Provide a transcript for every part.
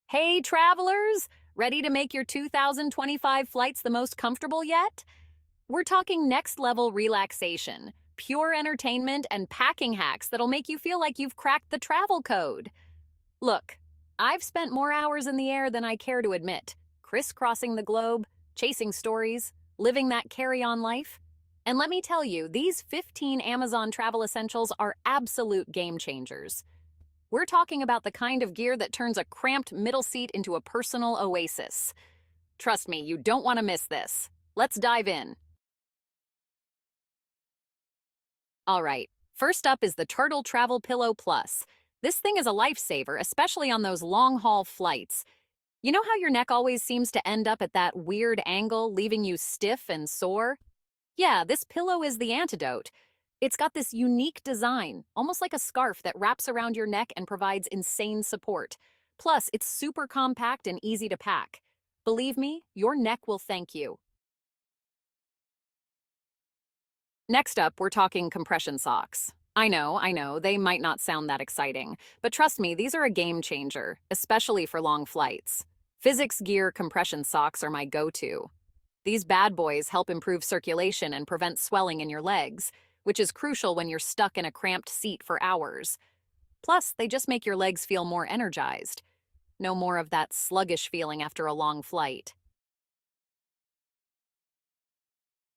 Hey, travelers! Ready to make your 2025 flights the most comfortable yet? We're talking next level relaxation, pure entertainment, and packing hacks that'll make you feel like you've cracked the travel code. Look, I've spent more hours in the air than I care to admit, crisscrossing the globe, chasing stories, living that carry on life. And let me tell you, these 15 Amazon travel essentials are absolute game changers. We're talking about the kind of gear that turns a cramped middle seat into a personal oasis. Trust me, you don't want to miss this. Let's dive in. All right, first up is the Turtle Travel Pillow Plus. This thing is a lifesaver, especially on those long-haul flights. You know how your neck always seems to end up at that weird angle, leaving you stiff and sore? Yeah, this pillow is the antidote. It's got this unique design, almost like a scarf that wraps around your neck and provides insane support. Plus, it's super compact and easy to pack. Believe me, your neck will thank you. Next up, we're talking compression socks. I know, they might not sound that exciting, but trust me, these are a game changer, especially for long flights. Physics Gear compression socks are my go-to. These bad boys help improve circulation and prevent swelling in your legs, which is crucial when you're stuck in a cramped seat for hours. Plus, they just make your legs feel more energized. No more of that sluggish feeling after a long flight.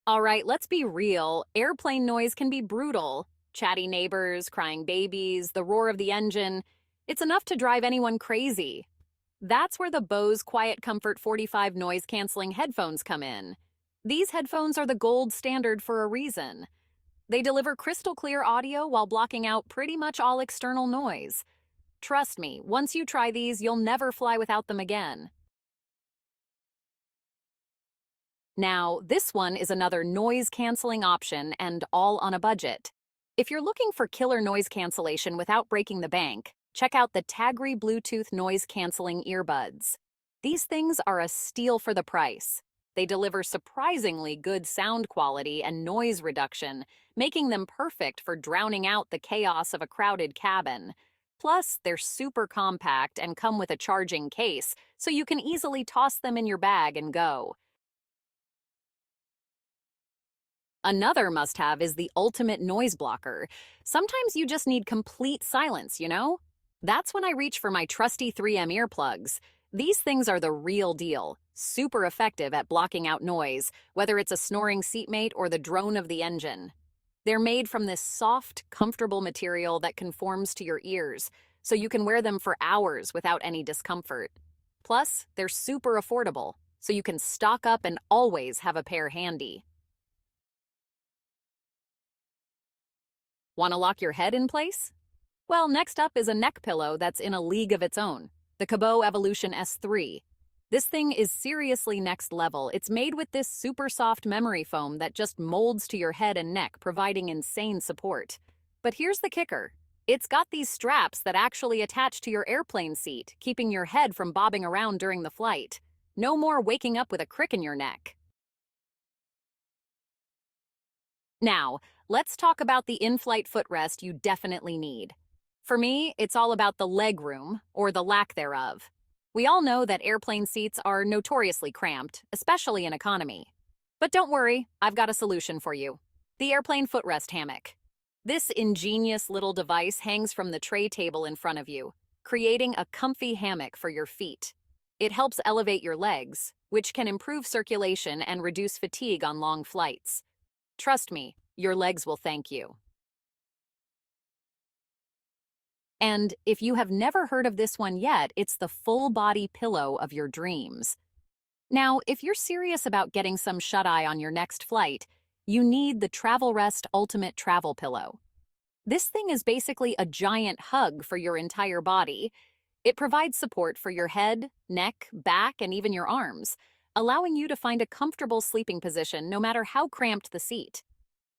All right, let's be real. Airplane noise can be brutal. Chatty neighbors, crying babies, the roar of the engine. It's enough to drive anyone crazy. That's where the Bose Quiet Comfort 45 noise-canceling headphones come in. These headphones are the gold standard for a reason. They deliver crystal clear audio while blocking out pretty much all external noise. Trust me, once you try these, you'll never fly without them again. Now, this one is another noise-canceling option and all on a budget. If you're looking for killer noise cancellation without breaking the bank, check out the Tagri Bluetooth noise-canceling earbuds. These things are a steal for the price. They deliver surprisingly good sound quality and noise reduction, making them perfect for drowning out the chaos of a crowded cabin. Plus, they're super compact and come with a charging case, so you can easily toss them in your bag and go. Another must-have is the ultimate noise blocker. Sometimes you just need complete silence, you know? That's when I reach for my trusty 3M earplugs. These things are the real deal, super effective at blocking out noise, whether it's a snoring seatmate or the drone of the engine. They're made from this soft, comfortable material that conforms to your ears, so you can wear them for hours without any discomfort. Plus, they're super affordable, so you can stock up and always have a pair handy. Want to lock your head in place? Well, next up is a neck pillow that's in a league of its own, the Cabot Evolution S3. This thing is seriously next level. It's made with this super soft memory foam that just molds to your head and neck, providing insane support. But here's the kicker. It's got these straps that actually attach to your airplane seat, keeping your head from bobbing around during the flight. No more waking up with a crick in your neck. Now, let's talk about the in-flight footrest you definitely need. For me, it's all about the leg room, or the lack thereof. We all know that airplane seats are notoriously cramped, especially in economy. But don't worry, I've got a solution for you. The airplane footrest hammock. This ingenious little device hangs from the tray table in front of you, creating a comfy hammock for your feet. It helps elevate your legs, which can improve circulation and reduce fatigue on long flights. Trust me, your legs will thank you. And if you have never heard of this one yet, it's the full-body pillow of your dreams. Now, if you're serious about getting some shut-eye on your next flight, you need the TravelRest Ultimate Travel Pillow. This thing is basically a giant hug for your entire body. It provides support for your head, neck, back, and even your arms, allowing you to find a comfortable sleeping position no matter how cramped the seat.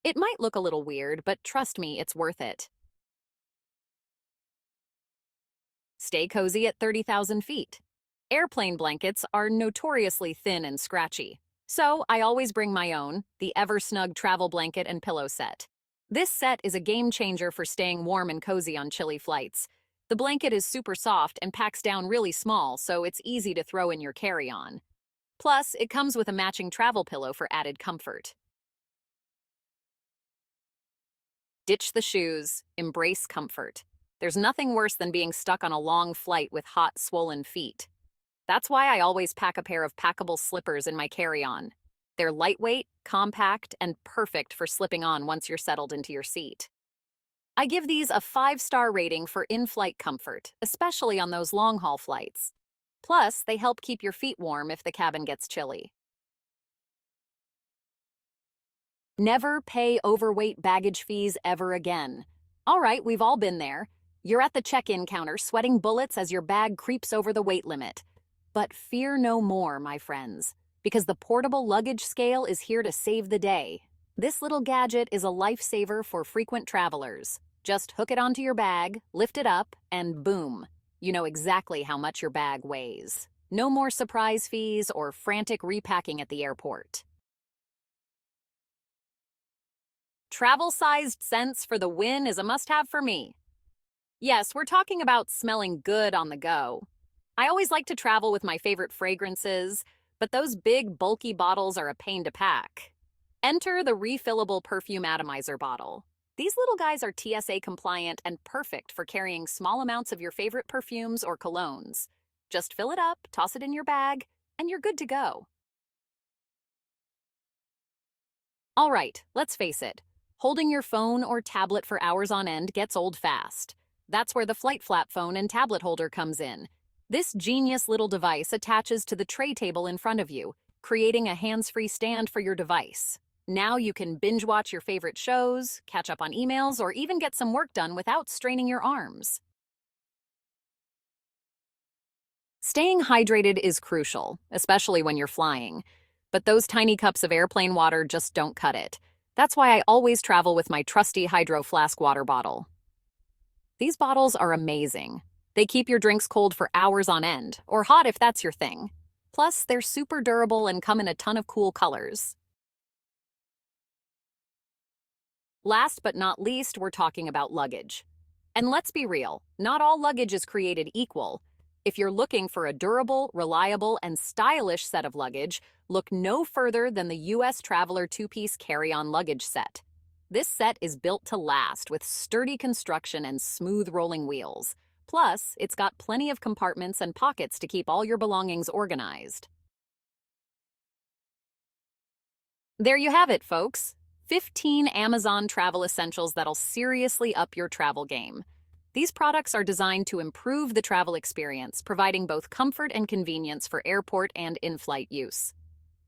It might look a little weird, but trust me, it's worth it. Stay cozy at 30,000 feet. Airplane blankets are notoriously thin and scratchy, so I always bring my own, the Ever-Snug travel blanket and pillow set. This set is a game changer for staying warm and cozy on chilly flights. The blanket is super soft and packs down really small, so it's easy to throw in your carry-on. Plus, it comes with a matching travel pillow for added comfort. Ditch the shoes, embrace comfort. There's nothing worse than being stuck on a long flight with hot, swollen feet. That's why I always pack a pair of packable slippers in my carry-on. They're lightweight, compact, and perfect for slipping on once you're settled into your seat. I give these a 5-star rating for in-flight comfort, especially on those long-haul flights. Plus, they help keep your feet warm if the cabin gets chilly. Never pay overweight baggage fees ever again. All right, we've all been there. You're at the check-in counter sweating bullets as your bag creeps over the weight limit. But fear no more, my friends, because the portable luggage scale is here to save the day. This little gadget is a lifesaver for frequent travelers. Just hook it onto your bag, lift it up, and boom, you know exactly how much your bag weighs. No more surprise fees or frantic repacking at the airport. Travel-sized scents for the win is a must-have for me. Yes, we're talking about smelling good on the go. I always like to travel with my favorite fragrances, but those big, bulky bottles are a pain to pack. Enter the refillable perfume atomizer bottle. These little guys are TSA compliant and perfect for carrying small amounts of your favorite perfumes or colognes. Just fill it up, toss it in your bag, and you're good to go. All right, let's face it. Holding your phone or tablet for hours on end gets old fast. That's where the Flight Flap phone and tablet holder comes in. This genius little device attaches to the tray table in front of you, creating a hands-free stand for your device. Now you can binge watch your favorite shows, catch up on emails, or even get some work done without straining your arms. Staying hydrated is crucial, especially when you're flying. But those tiny cups of airplane water just don't cut it. That's why I always travel with my trusty Hydro Flask water bottle. These bottles are amazing. They keep your drinks cold for hours on end, or hot if that's your thing. Plus, they're super durable and come in a ton of cool colors. Last but not least, we're talking about luggage. And let's be real, not all luggage is created equal. If you're looking for a durable, reliable, and stylish set of luggage, look no further than the US Traveler 2-piece carry-on luggage set. This set is built to last with sturdy construction and smooth rolling wheels. Plus, it's got plenty of compartments and pockets to keep all your belongings organized. There you have it, folks. 15 Amazon travel essentials that'll seriously up your travel game. These products are designed to improve the travel experience, providing both comfort and convenience for airport and in-flight use.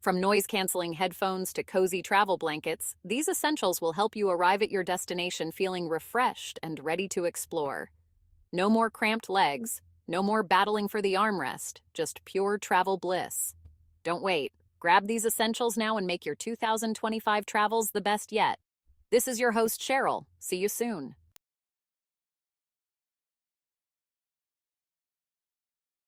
From noise-canceling headphones to cozy travel blankets, these essentials will help you arrive at your destination feeling refreshed and ready to explore. No more cramped legs, no more battling for the armrest, just pure travel bliss. Don't wait. Grab these essentials now and make your 2025 travels the best yet. This is your host, Cheryl. See you soon.